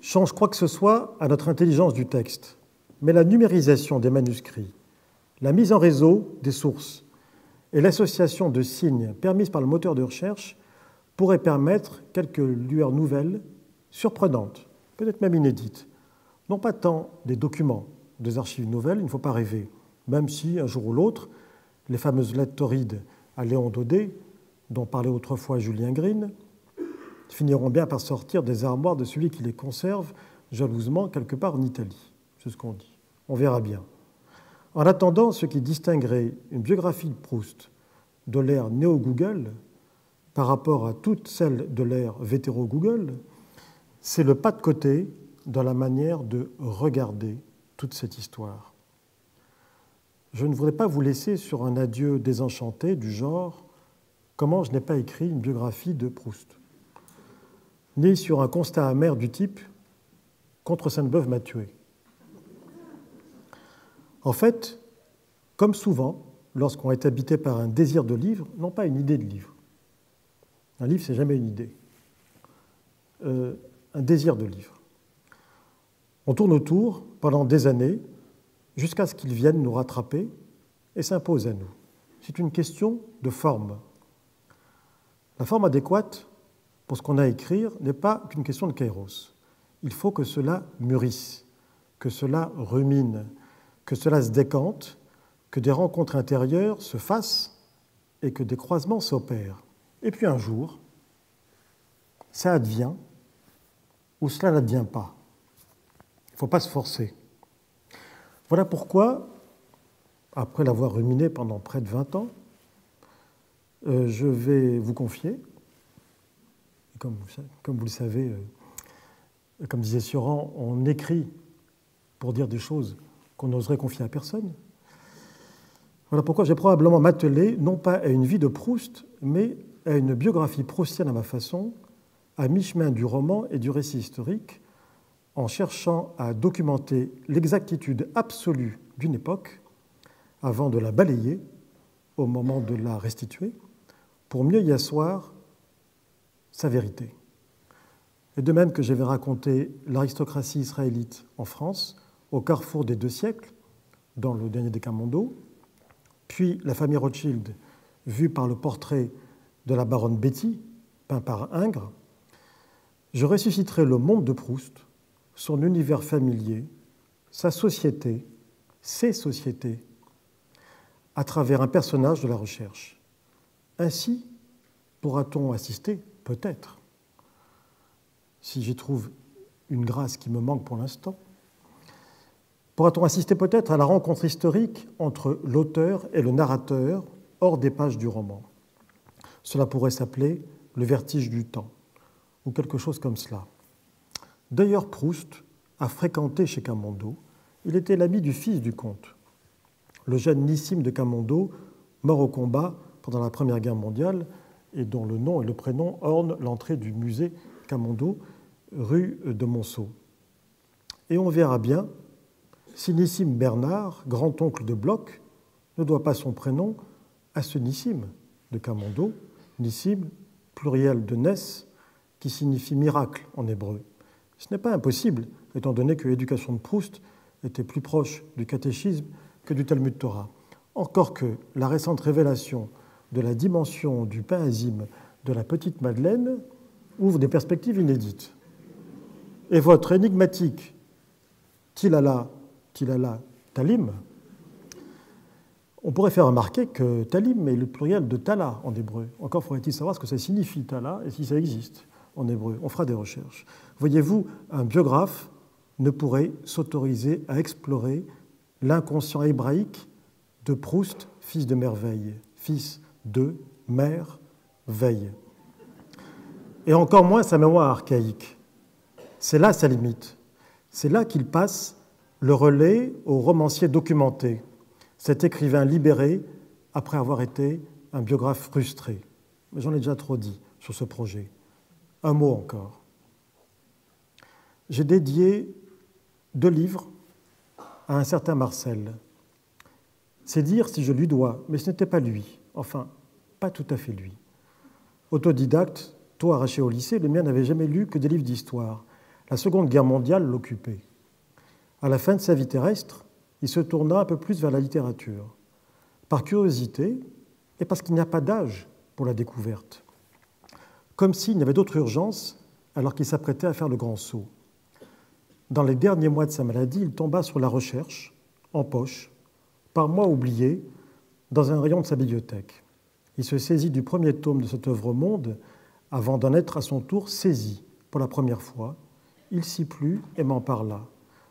change quoi que ce soit à notre intelligence du texte, mais la numérisation des manuscrits, la mise en réseau des sources et l'association de signes permises par le moteur de recherche pourraient permettre quelques lueurs nouvelles, surprenantes, peut-être même inédites. Non pas tant des documents, des archives nouvelles, il ne faut pas rêver, même si, un jour ou l'autre, les fameuses lettres torrides à Léon Daudet, dont parlait autrefois Julien Green, finiront bien par sortir des armoires de celui qui les conserve jalousement quelque part en Italie. C'est ce qu'on dit. On verra bien. En attendant, ce qui distinguerait une biographie de Proust de l'ère néo-Google par rapport à toutes celles de l'ère vétéro-Google, c'est le pas de côté dans la manière de regarder toute cette histoire. Je ne voudrais pas vous laisser sur un adieu désenchanté du genre « Comment je n'ai pas écrit une biographie de Proust ?» ni sur un constat amer du type « Contre Sainte-Beuve m'a tué ». En fait, comme souvent, lorsqu'on est habité par un désir de livre, non pas une idée de livre. Un livre, c'est jamais une idée. Un désir de livre. On tourne autour pendant des années jusqu'à ce qu'il vienne nous rattraper et s'impose à nous. C'est une question de forme. La forme adéquate pour ce qu'on a à écrire n'est pas qu'une question de kairos. Il faut que cela mûrisse, que cela rumine, que cela se décante, que des rencontres intérieures se fassent et que des croisements s'opèrent. Et puis un jour, ça advient ou cela n'advient pas. Il ne faut pas se forcer. Voilà pourquoi, après l'avoir ruminé pendant près de 20 ans, je vais vous confier, comme vous le savez, comme disait Sioran, on écrit pour dire des choses qu'on n'oserait confier à personne. Voilà pourquoi j'ai probablement m'attelé, non pas à une vie de Proust, mais à une biographie proustienne à ma façon, à mi-chemin du roman et du récit historique, en cherchant à documenter l'exactitude absolue d'une époque avant de la balayer au moment de la restituer, pour mieux y asseoir sa vérité. Et de même que je vais raconter l'aristocratie israélite en France, au carrefour des 2 siècles, dans le dernier Decamondo, puis la famille Rothschild, vue par le portrait de la baronne Betty, peint par Ingres, je ressusciterai le monde de Proust, son univers familier, sa société, ses sociétés, à travers un personnage de la recherche. Ainsi pourra-t-on assister, peut-être, si j'y trouve une grâce qui me manque pour l'instant, pourra-t-on assister peut-être à la rencontre historique entre l'auteur et le narrateur hors des pages du roman. Cela pourrait s'appeler le vertige du temps, ou quelque chose comme cela. D'ailleurs, Proust a fréquenté chez Camondo. Il était l'ami du fils du comte, le jeune Nissim de Camondo, mort au combat pendant la Première Guerre mondiale et dont le nom et le prénom ornent l'entrée du musée Camondo, rue de Monceau. Et on verra bien si Nissim Bernard, grand-oncle de Bloch, ne doit pas son prénom à ce Nissim de Camondo, Nissim, pluriel de Nes, qui signifie miracle en hébreu. Ce n'est pas impossible, étant donné que l'éducation de Proust était plus proche du catéchisme que du Talmud Torah. Encore que la récente révélation de la dimension du pain azime de la petite Madeleine ouvre des perspectives inédites. Et votre énigmatique Tilala, Talim, on pourrait faire remarquer que Talim est le pluriel de Tala en hébreu. Encore faudrait-il savoir ce que ça signifie Tala et si ça existe en hébreu. On fera des recherches. Voyez-vous, un biographe ne pourrait s'autoriser à explorer l'inconscient hébraïque de Proust, fils de merveille, fils de mère veille. Et encore moins sa mémoire archaïque. C'est là sa limite. C'est là qu'il passe le relais au romancier documenté, cet écrivain libéré après avoir été un biographe frustré. Mais j'en ai déjà trop dit sur ce projet. Un mot encore. J'ai dédié 2 livres à un certain Marcel. C'est dire si je lui dois, mais ce n'était pas lui. Enfin, pas tout à fait lui. Autodidacte, tôt arraché au lycée, le mien n'avait jamais lu que des livres d'histoire. La Seconde Guerre mondiale l'occupait. À la fin de sa vie terrestre, il se tourna un peu plus vers la littérature, par curiosité et parce qu'il n'y a pas d'âge pour la découverte. Comme s'il n'y avait d'autre urgence alors qu'il s'apprêtait à faire le grand saut. Dans les derniers mois de sa maladie, il tomba sur la recherche, en poche, par mois oublié, dans un rayon de sa bibliothèque. Il se saisit du premier tome de cette œuvre au monde avant d'en être à son tour saisi pour la première fois. Il s'y plut et m'en parla.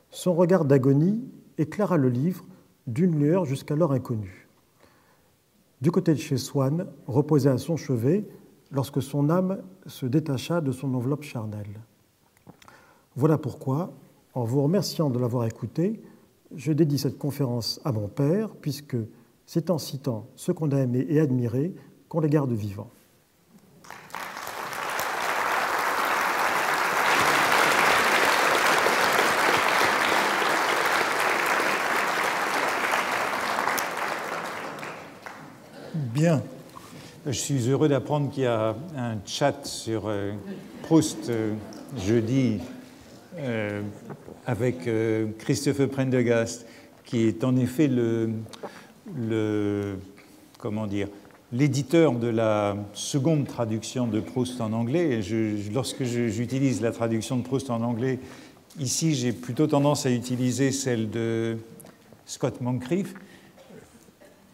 Son regard d'agonie éclaira le livre d'une lueur jusqu'alors inconnue. Du côté de chez Swann, reposait à son chevet, lorsque son âme se détacha de son enveloppe charnelle. Voilà pourquoi, en vous remerciant de l'avoir écouté, je dédie cette conférence à mon père, puisque c'est en citant ceux qu'on a aimés et admirés qu'on les garde vivants. Bien. Je suis heureux d'apprendre qu'il y a un chat sur Proust jeudi avec Christophe Prendergast, qui est en effet l'éditeur de la seconde traduction de Proust en anglais. Et lorsque j'utilise la traduction de Proust en anglais, ici j'ai plutôt tendance à utiliser celle de Scott Moncrief.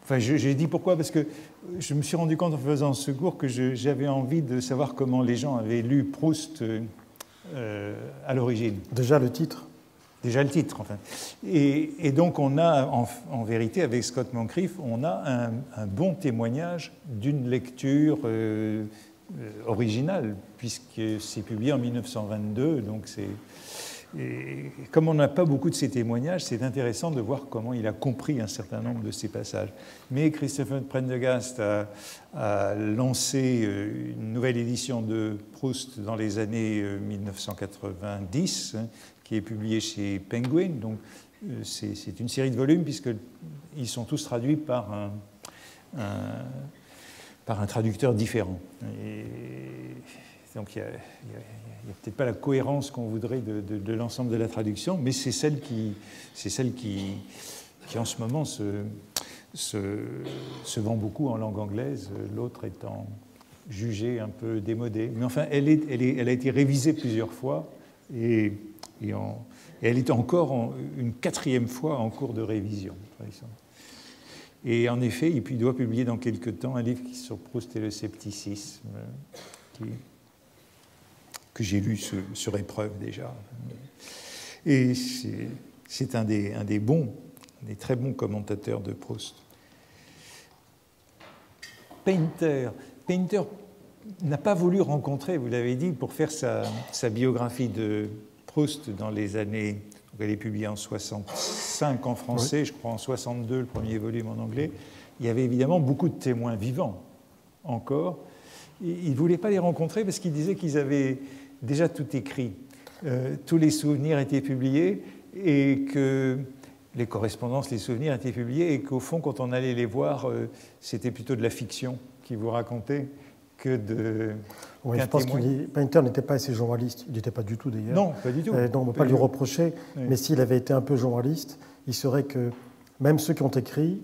Enfin, j'ai dit pourquoi, parce que je me suis rendu compte en faisant ce cours que j'avais envie de savoir comment les gens avaient lu Proust à l'origine. Déjà le titre. Déjà le titre, enfin. Et donc on a, en vérité, avec Scott Moncrief, on a un bon témoignage d'une lecture originale, puisque c'est publié en 1922, donc c'est... Et comme on n'a pas beaucoup de ces témoignages, c'est intéressant de voir comment il a compris un certain nombre de ces passages. Mais Christopher Prendergast a lancé une nouvelle édition de Proust dans les années 1990, qui est publiée chez Penguin. Donc c'est une série de volumes, puisqu'ils sont tous traduits par un traducteur différent. Et donc il y a peut-être pas la cohérence qu'on voudrait de l'ensemble de la traduction, mais c'est celle qui en ce moment se vend beaucoup en langue anglaise, l'autre étant jugée un peu démodée. Mais enfin, elle a été révisée plusieurs fois et elle est encore une 4e fois en cours de révision, par exemple. Et en effet, il doit publier dans quelque temps un livre sur Proust et le scepticisme, qui que j'ai lu sur épreuve déjà. Et c'est un des très bons commentateurs de Proust. Painter n'a pas voulu rencontrer, vous l'avez dit, pour faire sa biographie de Proust dans les années... Donc elle est publiée en 65 en français, oui. Je crois en 62, le premier volume en anglais. Il y avait évidemment beaucoup de témoins vivants encore. Il ne voulait pas les rencontrer parce qu'il disait qu'ils avaient déjà tout écrit. Tous les souvenirs étaient publiés et que les correspondances, les souvenirs étaient publiés et qu'au fond, quand on allait les voir, c'était plutôt de la fiction qu'ils vous racontaient que de... Oui, je pense que Painter n'était pas assez journaliste. Il n'était pas du tout, d'ailleurs. Non, pas du tout. Donc, on ne peut pas lui reprocher. Oui. Mais s'il avait été un peu journaliste, il serait que même ceux qui ont écrit,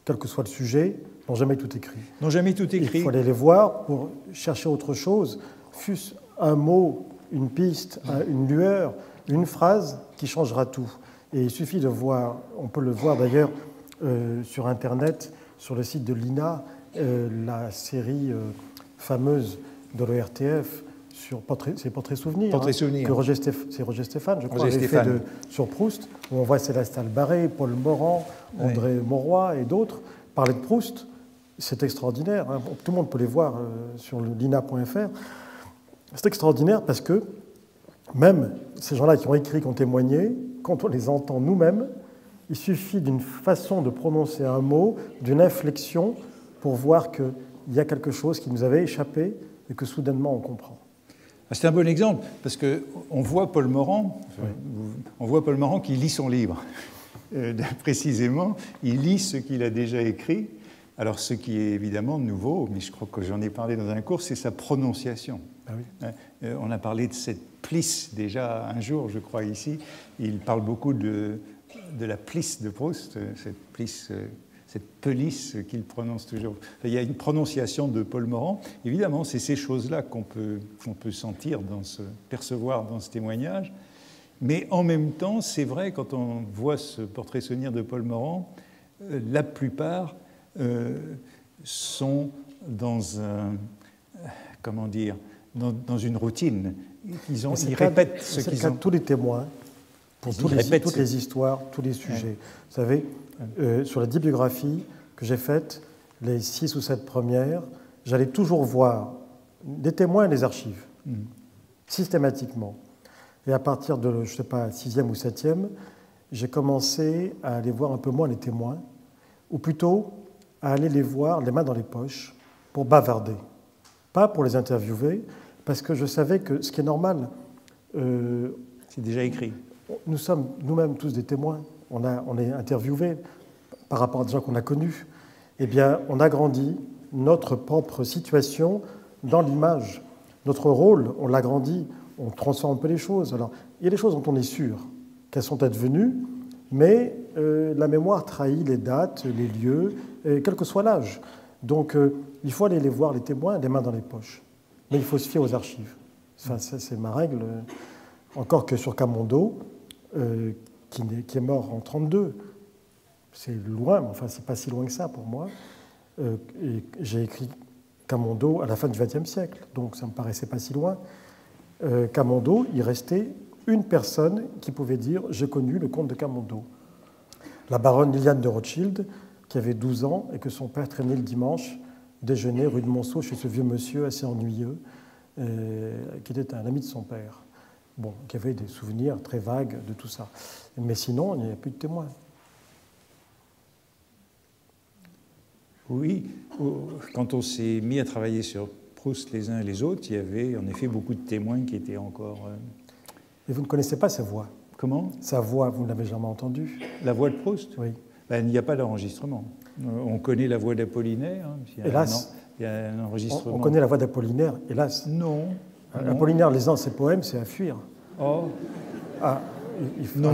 quel que soit le sujet, n'ont jamais tout écrit. N'ont jamais tout écrit. Il faut aller les voir pour chercher autre chose, fût-ce un mot, une piste, une lueur, une phrase qui changera tout. Et il suffit de voir, on peut le voir d'ailleurs sur Internet, sur le site de l'INA, la série fameuse de l'ORTF sur ces portraits souvenirs. Portraits souvenirs. C'est Roger Stéphane, je crois, avait fait sur Proust, où on voit Célestin Albaré, Paul Morand, André Mauroy et d'autres parler de Proust. C'est extraordinaire. Hein. Tout le monde peut les voir sur lina.fr. C'est extraordinaire parce que même ces gens-là qui ont écrit, qui ont témoigné, quand on les entend nous-mêmes, il suffit d'une façon de prononcer un mot, d'une inflexion, pour voir qu'il y a quelque chose qui nous avait échappé et que soudainement on comprend. C'est un bon exemple, parce qu'on voit Paul Morand, on voit Paul Morand qui lit son livre. Précisément, il lit ce qu'il a déjà écrit. Alors, ce qui est évidemment nouveau, mais je crois que j'en ai parlé dans un cours, c'est sa prononciation. Ah oui. On a parlé de cette plisse déjà un jour, je crois, ici. Il parle beaucoup de la plisse de Proust, cette plisse, cette pelisse qu'il prononce toujours. Il y a une prononciation de Paul Morand. Évidemment, c'est ces choses-là qu'on peut sentir, percevoir dans ce témoignage. Mais en même temps, c'est vrai, quand on voit ce portrait souvenir de Paul Morand, la plupart sont dans dans une routine. Ils répètent ce qu'ils ont. Tous les témoins, pour toutes les histoires, tous les sujets. Ouais. Vous savez, sur la 10 biographies que j'ai faites, les 6 ou 7 premières, j'allais toujours voir des témoins et des archives, systématiquement. Et à partir de, je ne sais pas, 6e ou 7e, j'ai commencé à aller voir un peu moins les témoins, ou plutôt à aller les voir les mains dans les poches pour bavarder. Pas pour les interviewer, parce que je savais que ce qui est normal... c'est déjà écrit. Nous sommes nous-mêmes tous des témoins. On est interviewés par rapport à des gens qu'on a connus. Eh bien, on agrandit notre propre situation dans l'image. Notre rôle, on l'agrandit, on transforme un peu les choses. Alors, il y a des choses dont on est sûr qu'elles sont advenues, mais la mémoire trahit les dates, les lieux, quel que soit l'âge. Donc, il faut aller les voir, les témoins, les mains dans les poches. Mais il faut se fier aux archives. Enfin, ça, c'est ma règle. Encore que sur Camondo, qui est mort en 1932, c'est loin, mais enfin, c'est pas si loin que ça pour moi. Et j'ai écrit Camondo à la fin du XXe siècle, donc ça me paraissait pas si loin. Camondo, il restait une personne qui pouvait dire « j'ai connu le comte de Camondo ». La baronne Liliane de Rothschild, qui avait 12 ans et que son père traînait le dimanche déjeuner rue de Monceau chez ce vieux monsieur assez ennuyeux, qui était un ami de son père. Bon, qui avait des souvenirs très vagues de tout ça. Mais sinon, il n'y a plus de témoins. Oui, quand on s'est mis à travailler sur Proust les uns et les autres, il y avait en effet beaucoup de témoins qui étaient encore... Et vous ne connaissez pas sa voix? Comment? Sa voix, vous ne l'avez jamais entendue? La voix de Proust? Oui. Ben, il n'y a pas d'enregistrement. On connaît la voix d'Apollinaire. Hélas. Il y a un enregistrement. On connaît la voix d'Apollinaire, hélas. Non. Apollinaire lisant ses poèmes, c'est à fuir. Oh.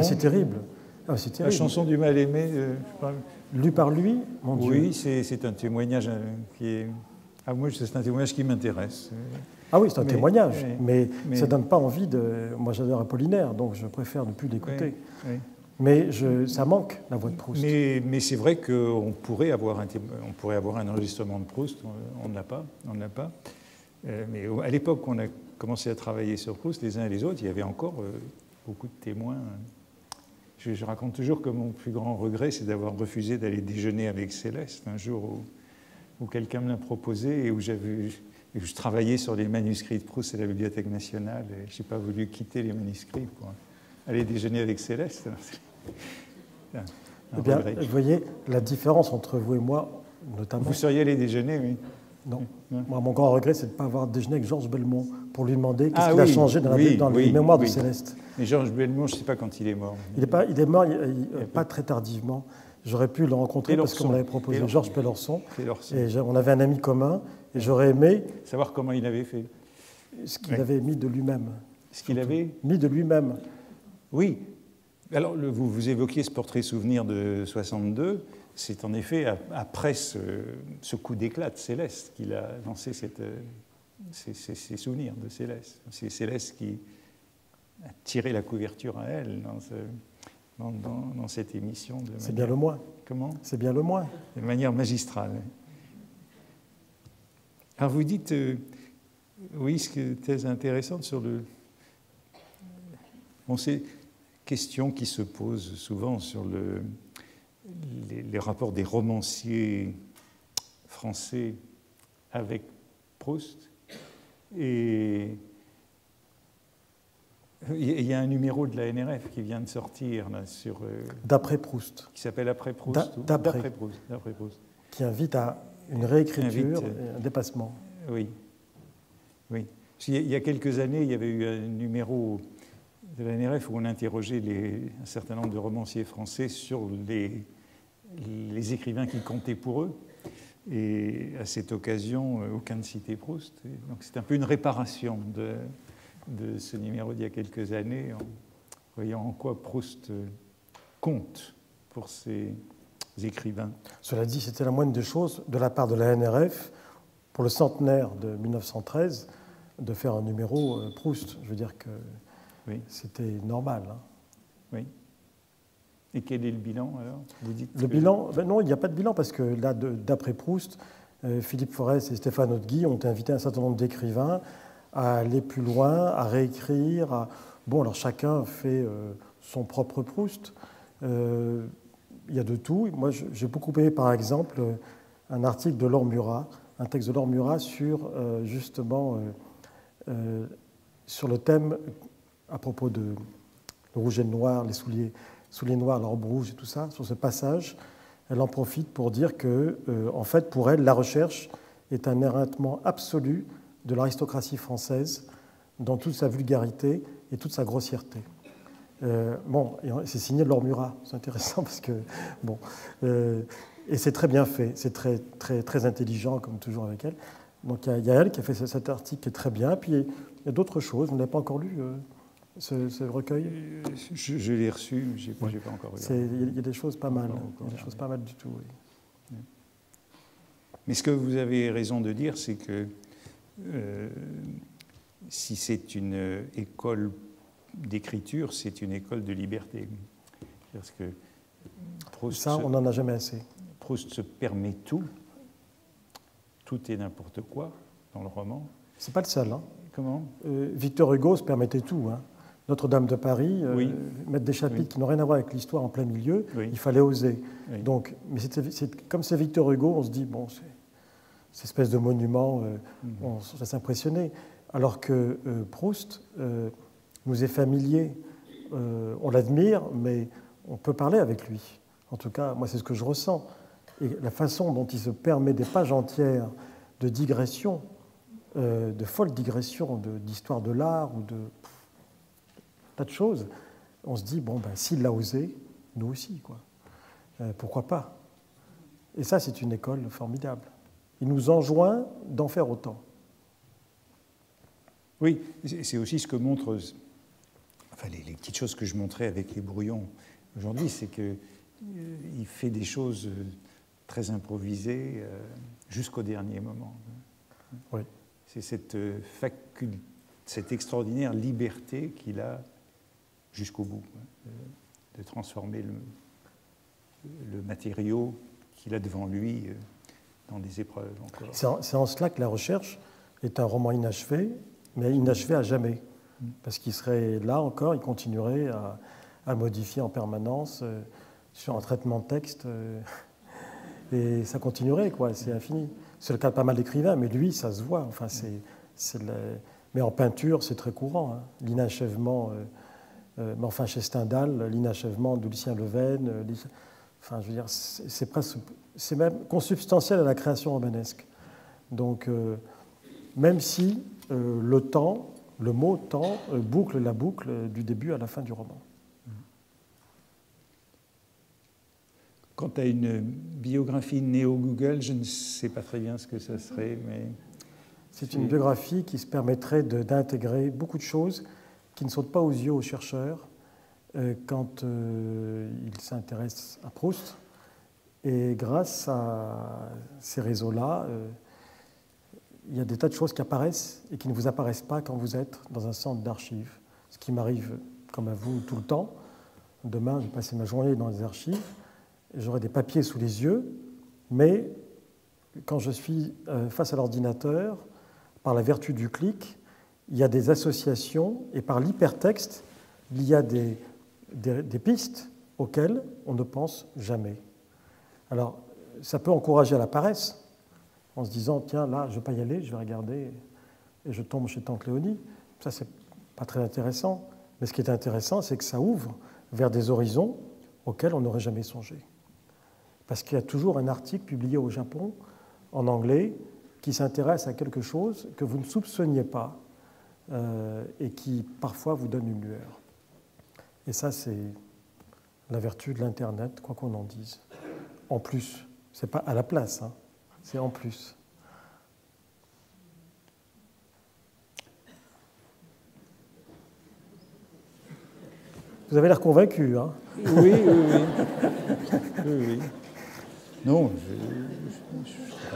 C'est terrible. Ah, c'est terrible. La chanson du mal-aimé. Lu par lui, mon Dieu. Oui, c'est un témoignage qui est... moi, c'est un témoignage qui m'intéresse. Ah oui, c'est un témoignage, mais ça ne donne pas envie de... Moi, j'adore Apollinaire, donc je préfère ne plus l'écouter. Oui. Mais ça manque, la voix de Proust. Mais c'est vrai qu'on pourrait avoir un enregistrement de Proust. On ne l'a pas. Mais à l'époque, on a commencé à travailler sur Proust, les uns et les autres, il y avait encore beaucoup de témoins. Je raconte toujours que mon plus grand regret, c'est d'avoir refusé d'aller déjeuner avec Céleste un jour où quelqu'un me l'a proposé et où je travaillais sur les manuscrits de Proust à la Bibliothèque nationale. Et je n'ai pas voulu quitter les manuscrits pour aller déjeuner avec Céleste. Eh bien, vous voyez la différence entre vous et moi, notamment. Vous seriez allé déjeuner, oui. Non. Moi, mon grand regret, c'est de ne pas avoir déjeuné avec Georges Belmont pour lui demander qu'est-ce qu'il a changé dans les mémoires de Céleste. Mais Georges Belmont, je ne sais pas quand il est mort. Il est mort pas très tardivement. J'aurais pu le rencontrer parce qu'on m'avait proposé Georges Pelorson. Et on avait un ami commun et j'aurais aimé savoir comment il avait fait. Ce qu'il avait mis de lui-même. Ce qu'il avait mis de lui-même. Oui. Alors, vous évoquiez ce portrait souvenir de 62. C'est en effet après ce coup d'éclat de Céleste qu'il a lancé ces souvenirs de Céleste. C'est Céleste qui a tiré la couverture à elle dans cette émission. C'est bien le moins. Comment ? C'est bien le moins. De manière magistrale. Alors vous dites, oui, ce qui est très intéressant sur ces questions qui se posent souvent sur les rapports des romanciers français avec Proust. Et il y a un numéro de la NRF qui vient de sortir là, sur d'après Proust, qui s'appelle Après Proust. D'après Proust. Qui invite à une réécriture, un dépassement. Oui. Il y a quelques années, il y avait eu un numéro de la NRF où on interrogeait un certain nombre de romanciers français sur les écrivains qui comptaient pour eux. Et à cette occasion, aucun ne citait Proust. Et donc c'est un peu une réparation de ce numéro d'il y a quelques années, en voyant en quoi Proust compte pour ses écrivains. Cela dit, c'était la moindre des choses de la part de la NRF, pour le centenaire de 1913, de faire un numéro Proust. Je veux dire que c'était normal. Hein. Oui. Et quel est le bilan, alors ? Vous dites le bilan, non, il n'y a pas de bilan, parce que là, d'après Proust, Philippe Forest et Stéphane Hautguy ont invité un certain nombre d'écrivains à aller plus loin, à réécrire. Bon, alors chacun fait son propre Proust. Il y a de tout. Moi, j'ai beaucoup aimé, par exemple, un article de Laure Murat, un texte de Laure Murat sur, justement, sur le thème, à propos de le rouge et le noir, les souliers noirs, la robe rouge et tout ça, sur ce passage. Elle en profite pour dire que, en fait, pour elle, la recherche est un éreintement absolu de l'aristocratie française dans toute sa vulgarité et toute sa grossièreté. Bon, c'est signé de Laure Murat, c'est intéressant parce que, bon, et c'est très bien fait, c'est très, très, très intelligent, comme toujours avec elle. Donc il y a elle qui a fait cet article qui est très bien, puis il y a d'autres choses, vous n'avez pas encore lu ce recueil ? Je l'ai reçu, mais je n'ai pas encore regardé. Il y a des choses pas mal, il y a des choses pas mal du tout, oui. Mais ce que vous avez raison de dire, c'est que si c'est une école d'écriture, c'est une école de liberté. Parce que Proust on n'en a jamais assez. Proust se permet tout et n'importe quoi dans le roman. C'est pas le seul. Hein. Comment ? Victor Hugo se permettait tout. Hein. Notre-Dame de Paris, mettre des chapitres qui n'ont rien à voir avec l'histoire en plein milieu, il fallait oser. Oui. Donc, mais comme c'est Victor Hugo, on se dit, bon, c'est cette espèce de monument, on se laisse impressionner. Alors que Proust nous est familier, on l'admire, mais on peut parler avec lui. En tout cas, moi, c'est ce que je ressens. Et la façon dont il se permet des pages entières de digression, de folles digressions d'histoire de l'art ou de tas de choses, on se dit, bon, ben, s'il l'a osé, nous aussi, quoi. Pourquoi pas ? Et ça, c'est une école formidable. Il nous enjoint d'en faire autant. Oui, c'est aussi ce que montre, enfin les petites choses que je montrais avec les brouillons aujourd'hui, c'est qu'il fait des choses très improvisées jusqu'au dernier moment. Oui. C'est cette extraordinaire liberté qu'il a jusqu'au bout, de transformer le matériau qu'il a devant lui dans des épreuves encore. C'est en cela que la recherche est un roman inachevé, mais inachevé à jamais. Parce qu'il serait là encore, il continuerait à modifier en permanence sur un traitement de texte. Et ça continuerait, quoi, c'est infini. C'est le cas de pas mal d'écrivains, mais lui, ça se voit. Enfin, mais en peinture, c'est très courant. Hein. L'inachèvement, mais enfin, chez Stendhal, l'inachèvement de Lucien Levene, enfin, je veux dire, c'est même consubstantiel à la création romanesque. Donc, même si le temps, le mot temps, boucle la boucle du début à la fin du roman. Quant à une biographie néo-Google, je ne sais pas très bien ce que ça serait, mais... C'est une biographie qui se permettrait d'intégrer beaucoup de choses qui ne sautent pas aux yeux aux chercheurs quand ils s'intéressent à Proust. Et grâce à ces réseaux-là, il y a des tas de choses qui apparaissent et qui ne vous apparaissent pas quand vous êtes dans un centre d'archives. Ce qui m'arrive, comme à vous, tout le temps. Demain, je vais passer ma journée dans les archives. J'aurai des papiers sous les yeux, mais quand je suis face à l'ordinateur, par la vertu du clic, il y a des associations et par l'hypertexte, il y a des pistes auxquelles on ne pense jamais. Alors, ça peut encourager à la paresse, en se disant, tiens, là, je ne vais pas y aller, je vais regarder, et je tombe chez Tante Léonie. Ça, c'est pas très intéressant. Mais ce qui est intéressant, c'est que ça ouvre vers des horizons auxquels on n'aurait jamais songé. Parce qu'il y a toujours un article publié au Japon, en anglais, qui s'intéresse à quelque chose que vous ne soupçonniez pas et qui, parfois, vous donne une lueur. Et ça, c'est la vertu de l'Internet, quoi qu'on en dise. En plus, ce n'est pas à la place, hein, c'est en plus. Vous avez l'air convaincu, hein? Oui. Oui. Non,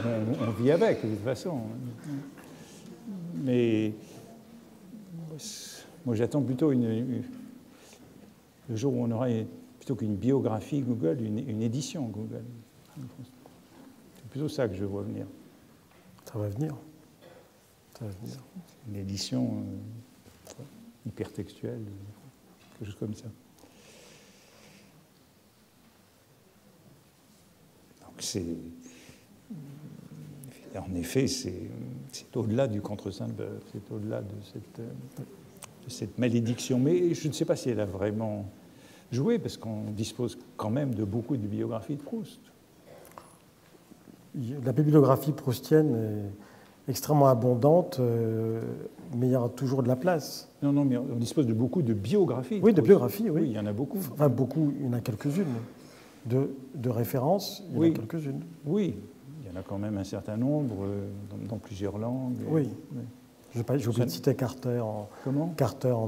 on vit avec, de toute façon. Mais moi, j'attends plutôt le jour où on aura, plutôt qu'une biographie Google, une édition Google. C'est plutôt ça que je vois venir. Ça va venir. Une édition hypertextuelle, quelque chose comme ça. En effet, c'est au-delà du contre-Sainte-Beuve, c'est au-delà de cette malédiction. Mais je ne sais pas si elle a vraiment joué, parce qu'on dispose quand même de beaucoup de biographies de Proust. La bibliographie proustienne est extrêmement abondante, mais il y aura toujours de la place. Non, mais on dispose de beaucoup de biographies. Oui, de biographies, oui. Oui, il y en a beaucoup. Enfin, beaucoup, il y en a quelques-unes. De références, il y en a quelques-unes. Oui, il y en a quand même un certain nombre dans plusieurs langues. Oui. J'ai oublié de citer Carter en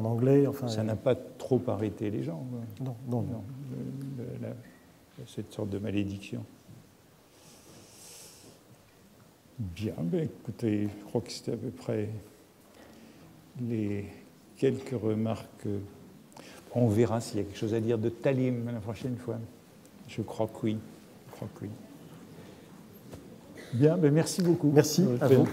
anglais. Enfin, ça n'a pas trop arrêté les gens. Non. Cette sorte de malédiction. Bien, écoutez, je crois que c'était à peu près les quelques remarques. On verra s'il y a quelque chose à dire de Talim la prochaine fois. Je crois que oui. Bien, merci beaucoup. Merci à vous.